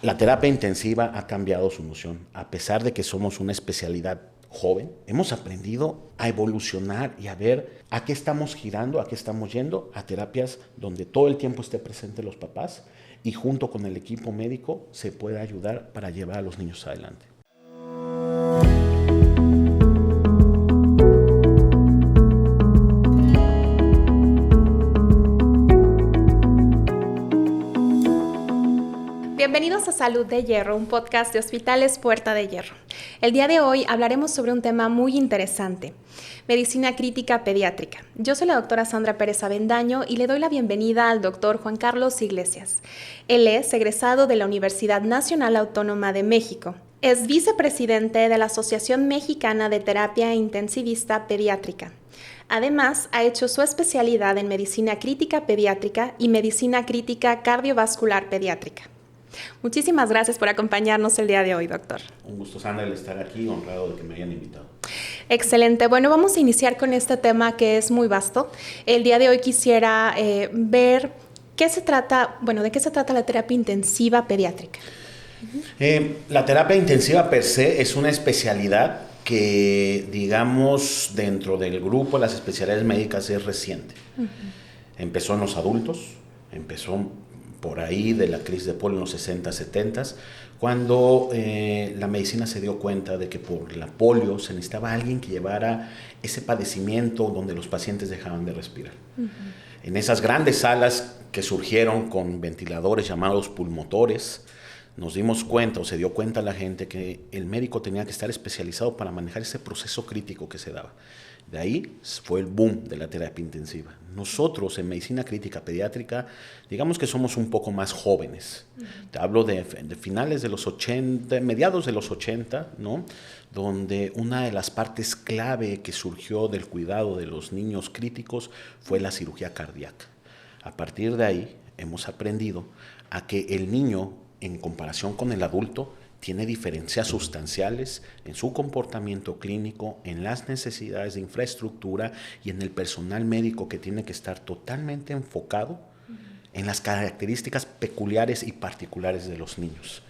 La terapia intensiva ha cambiado su noción. A pesar de que somos una especialidad joven, hemos aprendido a evolucionar y a ver a qué estamos girando, a qué estamos yendo, a terapias donde todo el tiempo esté presente los papás y junto con el equipo médico se pueda ayudar para llevar a los niños adelante. Bienvenidos a Salud de Hierro, un podcast de Hospitales Puerta de Hierro. El día de hoy hablaremos sobre un tema muy interesante, medicina crítica pediátrica. Yo soy la doctora Sandra Pérez Avendaño y le doy la bienvenida al doctor Juan Carlos Iglesias. Él es egresado de la Universidad Nacional Autónoma de México. Es vicepresidente de la Asociación Mexicana de Terapia Intensivista Pediátrica. Además, ha hecho su especialidad en medicina crítica pediátrica y medicina crítica cardiovascular pediátrica. Muchísimas gracias por acompañarnos el día de hoy, doctor. Un gusto, Sandra, el estar aquí, honrado de que me hayan invitado. Excelente. Bueno, vamos a iniciar con este tema que es muy vasto. El día de hoy quisiera ver de qué se trata la terapia intensiva pediátrica. La terapia intensiva per se es una especialidad que, digamos, dentro del grupo de las especialidades médicas es reciente. Empezó en los adultos, empezó por ahí de la crisis de polio en los 60, 70, cuando la medicina se dio cuenta de que por la polio se necesitaba alguien que llevara ese padecimiento donde los pacientes dejaban de respirar. En esas grandes salas que surgieron con ventiladores llamados pulmotores, nos dimos cuenta, o se dio cuenta la gente, que el médico tenía que estar especializado para manejar ese proceso crítico que se daba. De ahí fue el boom de la terapia intensiva. Nosotros en medicina crítica pediátrica, digamos que somos un poco más jóvenes. Te hablo de finales de los 80, mediados de los 80, ¿no? Donde una de las partes clave que surgió del cuidado de los niños críticos fue la cirugía cardíaca. A partir de ahí hemos aprendido a que el niño, en comparación con el adulto, tiene diferencias sustanciales en su comportamiento clínico, en las necesidades de infraestructura y en el personal médico que tiene que estar totalmente enfocado en las características peculiares y particulares de los niños.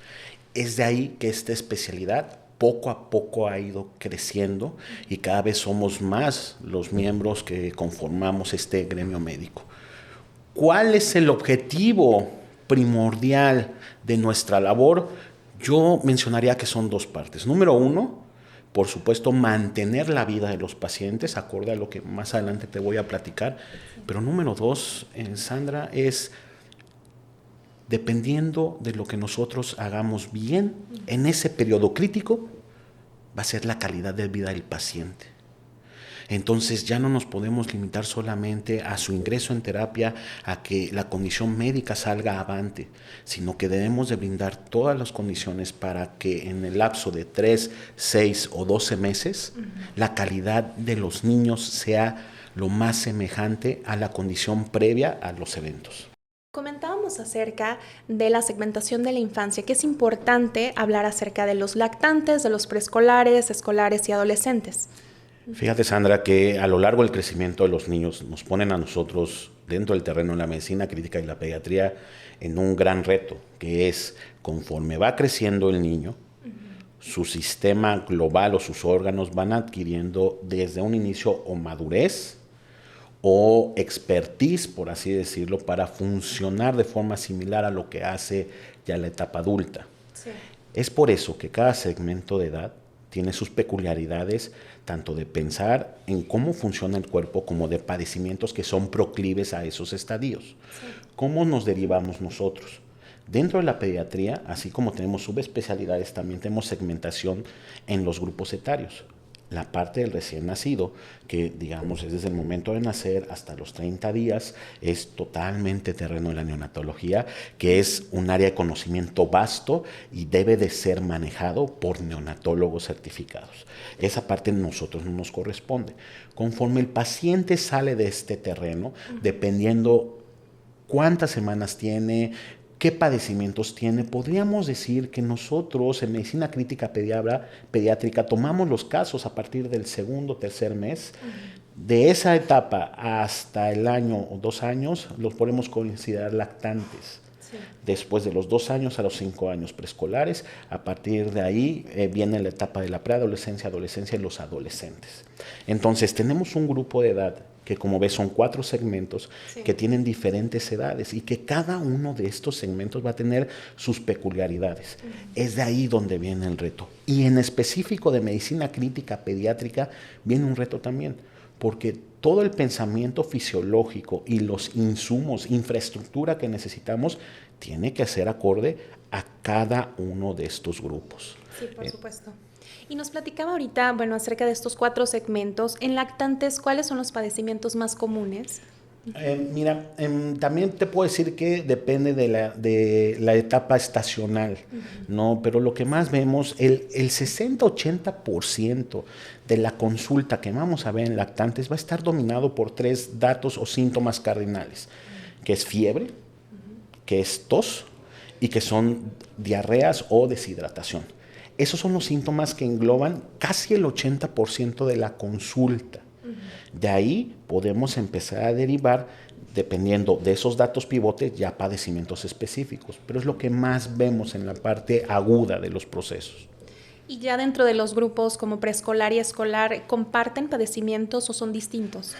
Es de ahí que esta especialidad poco a poco ha ido creciendo y cada vez somos más los miembros que conformamos este gremio médico. ¿Cuál es el objetivo primordial de nuestra labor? Yo mencionaría que son dos partes. Número uno, por supuesto, mantener la vida de los pacientes, acorde a lo que más adelante te voy a platicar. Pero número dos, Sandra, es dependiendo de lo que nosotros hagamos bien en ese periodo crítico, va a ser la calidad de vida del paciente. Entonces ya no nos podemos limitar solamente a su ingreso en terapia, a que la condición médica salga avante, sino que debemos de brindar todas las condiciones para que en el lapso de 3, 6 o 12 meses la calidad de los niños sea lo más semejante a la condición previa a los eventos. Comentábamos acerca de la segmentación de la infancia, que es importante hablar acerca de los lactantes, de los preescolares, escolares y adolescentes. Fíjate, Sandra, que a lo largo del crecimiento de los niños nos ponen a nosotros dentro del terreno de la medicina crítica y la pediatría en un gran reto, que es conforme va creciendo el niño, su sistema global o sus órganos van adquiriendo desde un inicio o madurez o expertise, por así decirlo, para funcionar de forma similar a lo que hace ya la etapa adulta. Sí. Es por eso que cada segmento de edad tiene sus peculiaridades, tanto de pensar en cómo funciona el cuerpo como de padecimientos que son proclives a esos estadios. Sí. ¿Cómo nos derivamos nosotros? Dentro de la pediatría, así como tenemos subespecialidades, también tenemos segmentación en los grupos etarios. La parte del recién nacido, que digamos es desde el momento de nacer hasta los 30 días, es totalmente terreno de la neonatología, que es un área de conocimiento vasto y debe de ser manejado por neonatólogos certificados. Esa parte a nosotros no nos corresponde. Conforme el paciente sale de este terreno, dependiendo cuántas semanas tiene, qué padecimientos tiene, podríamos decir que nosotros en medicina crítica pediátrica tomamos los casos a partir del segundo, tercer mes. De esa etapa hasta el año o 2 años los podemos considerar lactantes. Sí. Después de los 2 años a los 5 años preescolares, a partir de ahí viene la etapa de la preadolescencia, adolescencia y los adolescentes. Entonces tenemos un grupo de edad que, como ves, son 4 segmentos que tienen diferentes edades y que cada uno de estos segmentos va a tener sus peculiaridades. Es de ahí donde viene el reto. Y en específico de medicina crítica pediátrica viene un reto también, porque todo el pensamiento fisiológico y los insumos, infraestructura que necesitamos, tiene que ser acorde a cada uno de estos grupos. Sí, por supuesto. Y nos platicaba ahorita, acerca de estos 4 segmentos. En lactantes, ¿cuáles son los padecimientos más comunes? Mira, también te puedo decir que depende de la etapa estacional, ¿no? Pero lo que más vemos, el 60-80% de la consulta que vamos a ver en lactantes va a estar dominado por 3 datos o síntomas cardinales, que es fiebre, que es tos y que son diarreas o deshidratación. Esos son los síntomas que engloban casi el 80% de la consulta. De ahí podemos empezar a derivar, dependiendo de esos datos pivotes, ya padecimientos específicos. Pero es lo que más vemos en la parte aguda de los procesos. Y ya dentro de los grupos como preescolar y escolar, ¿comparten padecimientos o son distintos?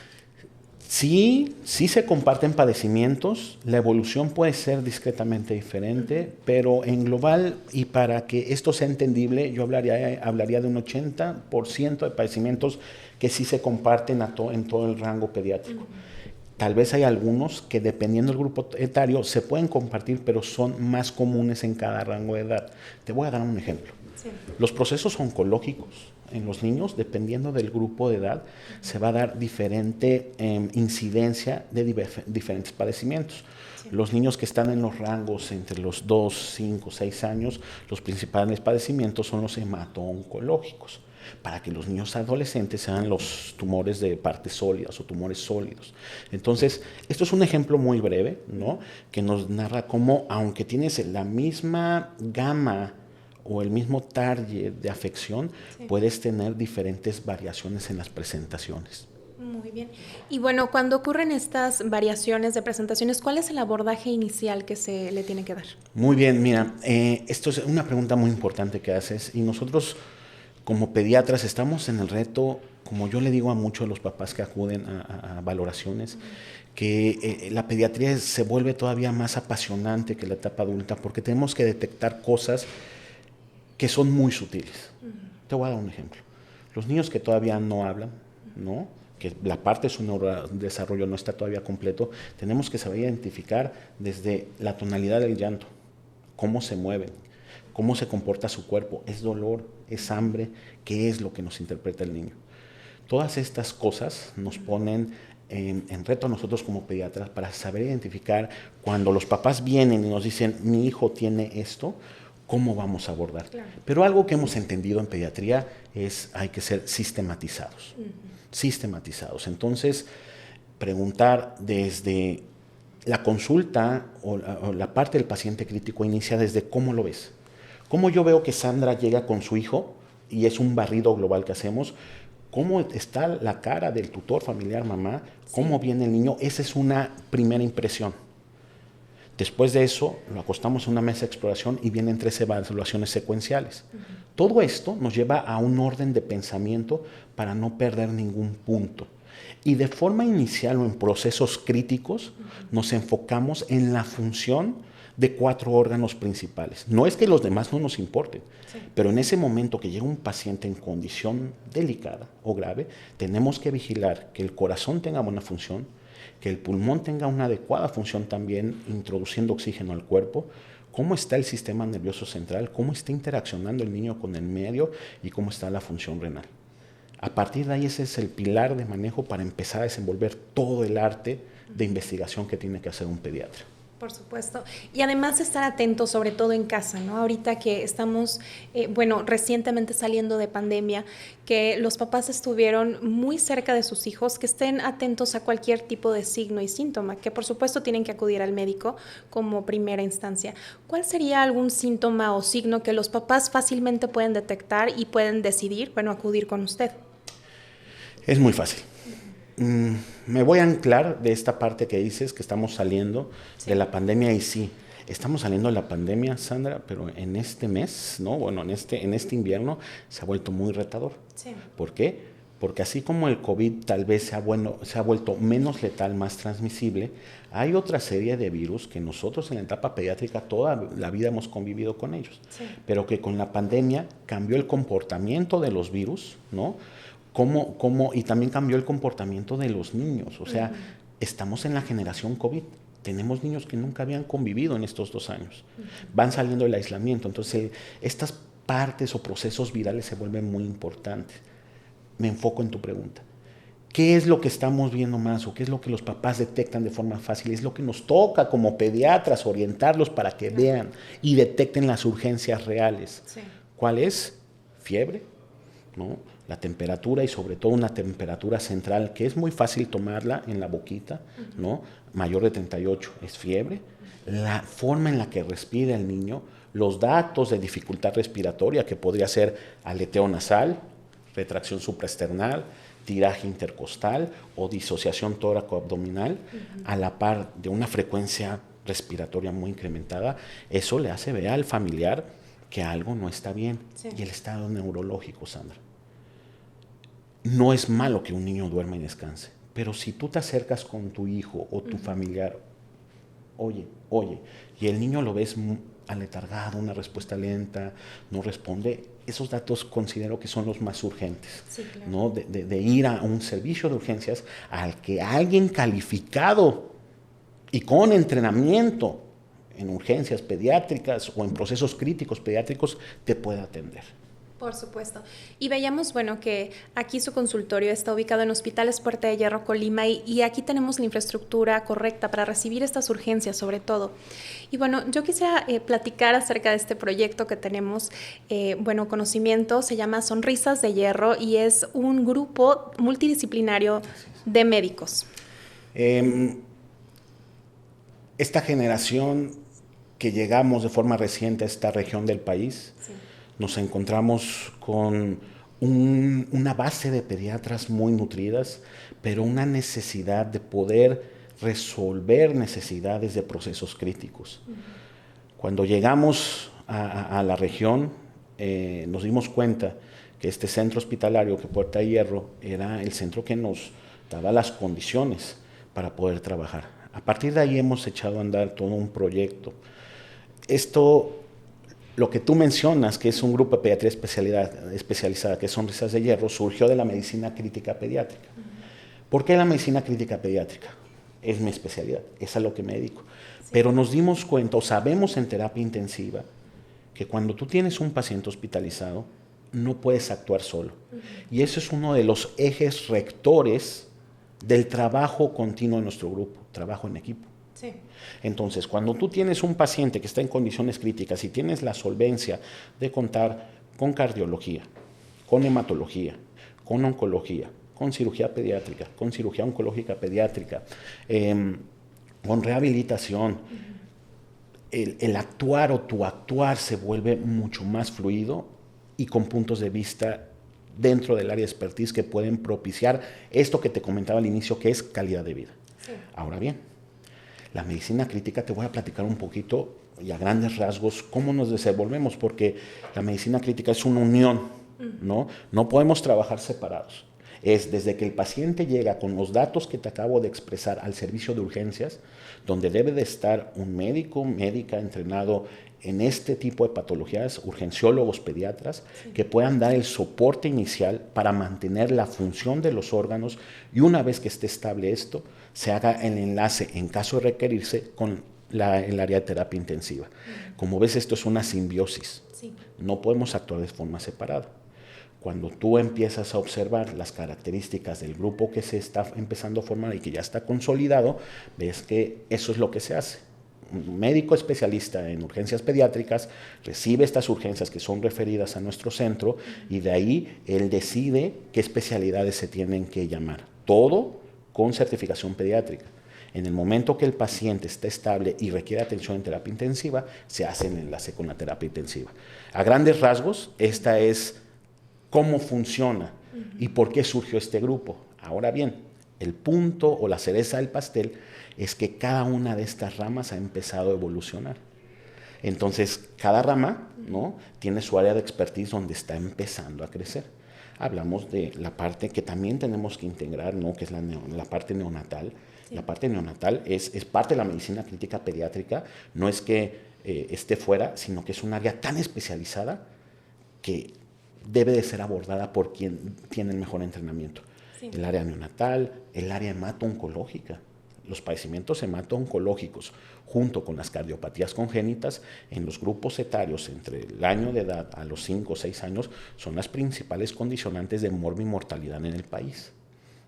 Sí se comparten padecimientos, la evolución puede ser discretamente diferente, pero en global, y para que esto sea entendible, yo hablaría de un 80% de padecimientos que sí se comparten en todo el rango pediátrico. Tal vez hay algunos que, dependiendo del grupo etario, se pueden compartir, pero son más comunes en cada rango de edad. Te voy a dar un ejemplo. Sí. Los procesos oncológicos en los niños, dependiendo del grupo de edad, se va a dar diferente incidencia de diferentes padecimientos. Sí. Los niños que están en los rangos entre los 2, 5, 6 años, los principales padecimientos son los hemato-oncológicos, para que los niños adolescentes sean los tumores de partes sólidas o tumores sólidos. Entonces, esto es un ejemplo muy breve, ¿no?, que nos narra cómo, aunque tienes la misma gama o el mismo target de afección, puedes tener diferentes variaciones en las presentaciones. Muy bien. Y cuando ocurren estas variaciones de presentaciones, ¿cuál es el abordaje inicial que se le tiene que dar? Muy bien, mira, esto es una pregunta muy importante que haces, y nosotros como pediatras estamos en el reto, como yo le digo a muchos de los papás que acuden a valoraciones, que la pediatría se vuelve todavía más apasionante que la etapa adulta, porque tenemos que detectar cosas que son muy sutiles. Te voy a dar un ejemplo. Los niños que todavía no hablan, ¿no?, que la parte de su neurodesarrollo no está todavía completo, tenemos que saber identificar desde la tonalidad del llanto, cómo se mueven, cómo se comporta su cuerpo, es dolor, es hambre, qué es lo que nos interpreta el niño. Todas estas cosas nos ponen en reto a nosotros como pediatras para saber identificar cuando los papás vienen y nos dicen, mi hijo tiene esto, ¿cómo vamos a abordar? Claro. Pero algo que hemos entendido en pediatría es hay que ser sistematizados. Sistematizados. Entonces, preguntar desde la consulta o la parte del paciente crítico inicia desde cómo lo ves. Cómo yo veo que Sandra llega con su hijo y es un barrido global que hacemos. Cómo está la cara del tutor familiar, mamá. Cómo viene el niño. Esa es una primera impresión. Después de eso, lo acostamos en una mesa de exploración y vienen 3 evaluaciones secuenciales. Todo esto nos lleva a un orden de pensamiento para no perder ningún punto. Y de forma inicial o en procesos críticos, nos enfocamos en la función de 4 órganos principales. No es que los demás no nos importen, pero en ese momento que llega un paciente en condición delicada o grave, tenemos que vigilar que el corazón tenga buena función, que el pulmón tenga una adecuada función también, introduciendo oxígeno al cuerpo, cómo está el sistema nervioso central, cómo está interaccionando el niño con el medio y cómo está la función renal. A partir de ahí ese es el pilar de manejo para empezar a desenvolver todo el arte de investigación que tiene que hacer un pediatra. Por supuesto. Y además estar atentos, sobre todo en casa, ¿no? Ahorita que estamos, recientemente saliendo de pandemia, que los papás estuvieron muy cerca de sus hijos, que estén atentos a cualquier tipo de signo y síntoma, que por supuesto tienen que acudir al médico como primera instancia. ¿Cuál sería algún síntoma o signo que los papás fácilmente pueden detectar y pueden decidir, acudir con usted? Es muy fácil. Me voy a anclar de esta parte que dices, que estamos saliendo de la pandemia, y sí, Estamos saliendo de la pandemia, Sandra, pero en este mes, ¿no? Bueno, en este invierno se ha vuelto muy retador. Sí. ¿Por qué? Porque así como el COVID tal vez se ha vuelto menos letal, más transmisible, hay otra serie de virus que nosotros en la etapa pediátrica toda la vida hemos convivido con ellos, sí. Pero que con la pandemia cambió el comportamiento de los virus, ¿no? Y también cambió el comportamiento de los niños. O sea, estamos en la generación COVID. Tenemos niños que nunca habían convivido en estos 2 años. Van saliendo del aislamiento. Entonces, estas partes o procesos virales se vuelven muy importantes. Me enfoco en tu pregunta. ¿Qué es lo que estamos viendo más o qué es lo que los papás detectan de forma fácil? Es lo que nos toca como pediatras orientarlos para que vean y detecten las urgencias reales. Sí. ¿Cuál es? Fiebre, ¿no? La temperatura y sobre todo una temperatura central que es muy fácil tomarla en la boquita, ¿no? Mayor de 38 es fiebre. La forma en la que respira el niño, los datos de dificultad respiratoria que podría ser aleteo nasal, retracción supraesternal, tiraje intercostal o disociación tóraco-abdominal, a la par de una frecuencia respiratoria muy incrementada, eso le hace ver al familiar que algo no está bien. Sí. Y el estado neurológico, Sandra. No es malo que un niño duerma y descanse, pero si tú te acercas con tu hijo o tu familiar, oye, y el niño lo ves aletargado, una respuesta lenta, no responde, esos datos considero que son los más urgentes, sí, claro. ¿No? De ir a un servicio de urgencias al que alguien calificado y con entrenamiento en urgencias pediátricas o en procesos críticos pediátricos te pueda atender. Por supuesto. Y veíamos, bueno, que aquí su consultorio está ubicado en Hospitales Puerta de Hierro, Colima, y aquí tenemos la infraestructura correcta para recibir estas urgencias, sobre todo. Y bueno, yo quisiera platicar acerca de este proyecto que tenemos, conocimiento, se llama Sonrisas de Hierro y es un grupo multidisciplinario de médicos. Esta generación que llegamos de forma reciente a esta región del país, sí. Nos encontramos con una base de pediatras muy nutridas, pero una necesidad de poder resolver necesidades de procesos críticos. Cuando llegamos a la región, nos dimos cuenta que este centro hospitalario, que Puerta de Hierro, era el centro que nos daba las condiciones para poder trabajar. A partir de ahí hemos echado a andar todo un proyecto. Lo que tú mencionas, que es un grupo de pediatría especializada, que es Sonrisas de Hierro, surgió de la medicina crítica pediátrica. ¿Por qué la medicina crítica pediátrica? Es mi especialidad, es a lo que me dedico. Sí. Pero nos dimos cuenta, o sabemos en terapia intensiva, que cuando tú tienes un paciente hospitalizado, no puedes actuar solo. Y eso es uno de los ejes rectores del trabajo continuo de nuestro grupo, trabajo en equipo. Sí. Entonces, cuando tú tienes un paciente que está en condiciones críticas y tienes la solvencia de contar con cardiología, con hematología, con oncología, con cirugía pediátrica, con cirugía oncológica pediátrica, con rehabilitación, el actuar o tu actuar se vuelve mucho más fluido y con puntos de vista dentro del área de expertise que pueden propiciar esto que te comentaba al inicio, que es calidad de vida. Sí. Ahora bien, la medicina crítica, te voy a platicar un poquito y a grandes rasgos cómo nos desenvolvemos, porque la medicina crítica es una unión, ¿no? No podemos trabajar separados. Es desde que el paciente llega con los datos que te acabo de expresar al servicio de urgencias, donde debe de estar un médico, médica entrenado en este tipo de patologías, urgenciólogos, pediatras, sí. Que puedan dar el soporte inicial para mantener la función de los órganos y una vez que esté estable esto, se haga el enlace, en caso de requerirse, con el área de terapia intensiva. Como ves, esto es una simbiosis. Sí. No podemos actuar de forma separada. Cuando tú empiezas a observar las características del grupo que se está empezando a formar y que ya está consolidado, ves que eso es lo que se hace. Un médico especialista en urgencias pediátricas recibe estas urgencias que son referidas a nuestro centro y de ahí él decide qué especialidades se tienen que llamar. Todo con certificación pediátrica. En el momento que el paciente está estable y requiere atención en terapia intensiva, se hace el enlace con la terapia intensiva. A grandes rasgos, esta es cómo funciona y por qué surgió este grupo. Ahora bien, el punto o la cereza del pastel es que cada una de estas ramas ha empezado a evolucionar. Entonces, cada rama, ¿no?, tiene su área de expertise donde está empezando a crecer. Hablamos de la parte que también tenemos que integrar, ¿no?, que es la parte neonatal. Sí. La parte neonatal es parte de la medicina crítica pediátrica, no es que esté fuera, sino que es un área tan especializada que debe de ser abordada por quien tiene el mejor entrenamiento. Sí. El área neonatal, el área hemato-oncológica. Los padecimientos hemato-oncológicos, junto con las cardiopatías congénitas, en los grupos etarios entre el año de edad a los 5 o 6 años, son las principales condicionantes de morbimortalidad en el país.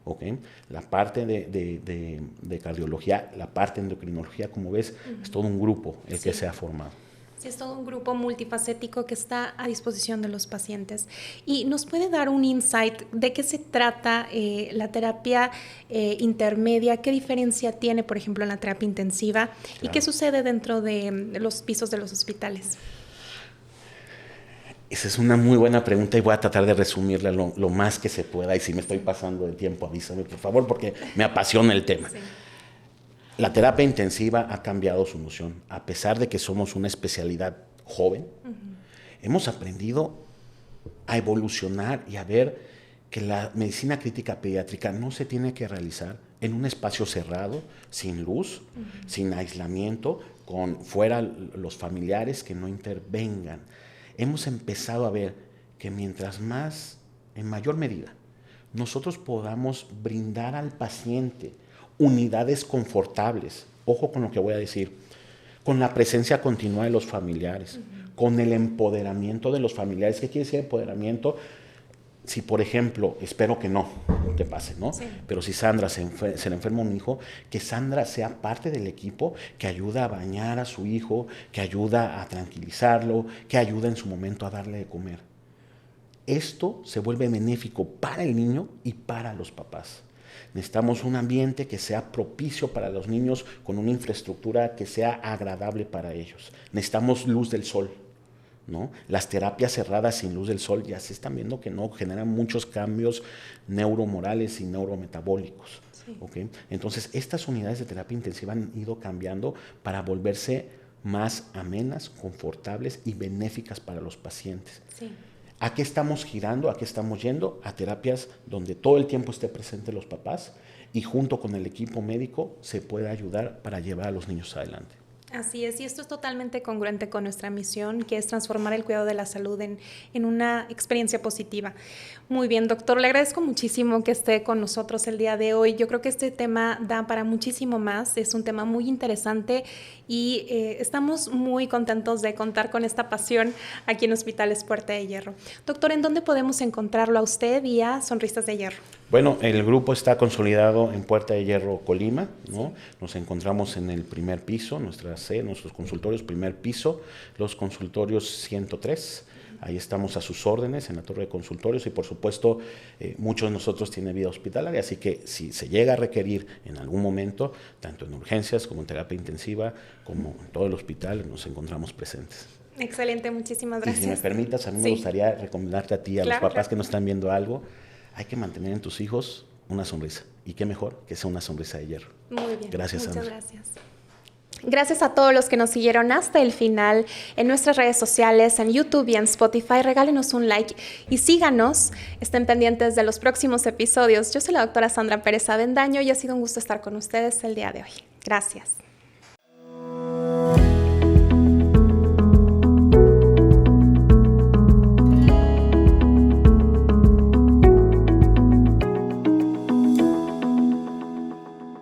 ¿Okay? La parte de cardiología, la parte de endocrinología, como ves, es todo un grupo el que se ha formado. Sí, es todo un grupo multifacético que está a disposición de los pacientes. ¿Y nos puede dar un insight de qué se trata la terapia intermedia? ¿Qué diferencia tiene, por ejemplo, en la terapia intensiva? Claro. ¿Y qué sucede dentro de los pisos de los hospitales? Esa es una muy buena pregunta y voy a tratar de resumirla lo más que se pueda. Y si me estoy pasando de tiempo, avísame, por favor, porque me apasiona el tema. Sí. La terapia intensiva ha cambiado su noción. A pesar de que somos una especialidad joven, hemos aprendido a evolucionar y a ver que la medicina crítica pediátrica no se tiene que realizar en un espacio cerrado, sin luz, sin aislamiento, con fuera los familiares que no intervengan. Hemos empezado a ver que mientras más, en mayor medida, nosotros podamos brindar al paciente unidades confortables, ojo con lo que voy a decir, con la presencia continua de los familiares, con el empoderamiento de los familiares. ¿Qué quiere decir empoderamiento? Si, por ejemplo, espero que no te pase, ¿no? Sí. Pero si Sandra se le enferma un hijo, que Sandra sea parte del equipo que ayuda a bañar a su hijo, que ayuda a tranquilizarlo, que ayuda en su momento a darle de comer. Esto se vuelve benéfico para el niño y para los papás. Necesitamos un ambiente que sea propicio para los niños, con una infraestructura que sea agradable para ellos. Necesitamos luz del sol, ¿no? Las terapias cerradas sin luz del sol ya se están viendo que no generan muchos cambios neuromorales y neurometabólicos. Sí. ¿Okay? Entonces, estas unidades de terapia intensiva han ido cambiando para volverse más amenas, confortables y benéficas para los pacientes. Sí. ¿A qué estamos girando? ¿A qué estamos yendo? A terapias donde todo el tiempo esté presente los papás y junto con el equipo médico se pueda ayudar para llevar a los niños adelante. Así es, y esto es totalmente congruente con nuestra misión, que es transformar el cuidado de la salud en una experiencia positiva. Muy bien, doctor, le agradezco muchísimo que esté con nosotros el día de hoy. Yo creo que este tema da para muchísimo más, es un tema muy interesante y estamos muy contentos de contar con esta pasión aquí en Hospitales Puerta de Hierro. Doctor, ¿en dónde podemos encontrarlo a usted y a Sonrisas de Hierro? Bueno, el grupo está consolidado en Puerta de Hierro, Colima, ¿no? Sí. Nos encontramos en el primer piso, nuestros consultorios, primer piso, los consultorios 103. Ahí estamos a sus órdenes en la torre de consultorios y, por supuesto, muchos de nosotros tienen vida hospitalaria, así que si se llega a requerir en algún momento, tanto en urgencias como en terapia intensiva, como en todo el hospital, nos encontramos presentes. Excelente, muchísimas gracias. Y si me permitas, a mí me gustaría recomendarte a ti, a los papás que nos están viendo algo, hay que mantener en tus hijos una sonrisa. Y qué mejor que sea una sonrisa de hierro. Muy bien. Gracias, Muchas Sandra. Gracias. Gracias a todos los que nos siguieron hasta el final en nuestras redes sociales, en YouTube y en Spotify. Regálenos un like y síganos. Estén pendientes de los próximos episodios. Yo soy la doctora Sandra Pérez Avendaño y ha sido un gusto estar con ustedes el día de hoy. Gracias.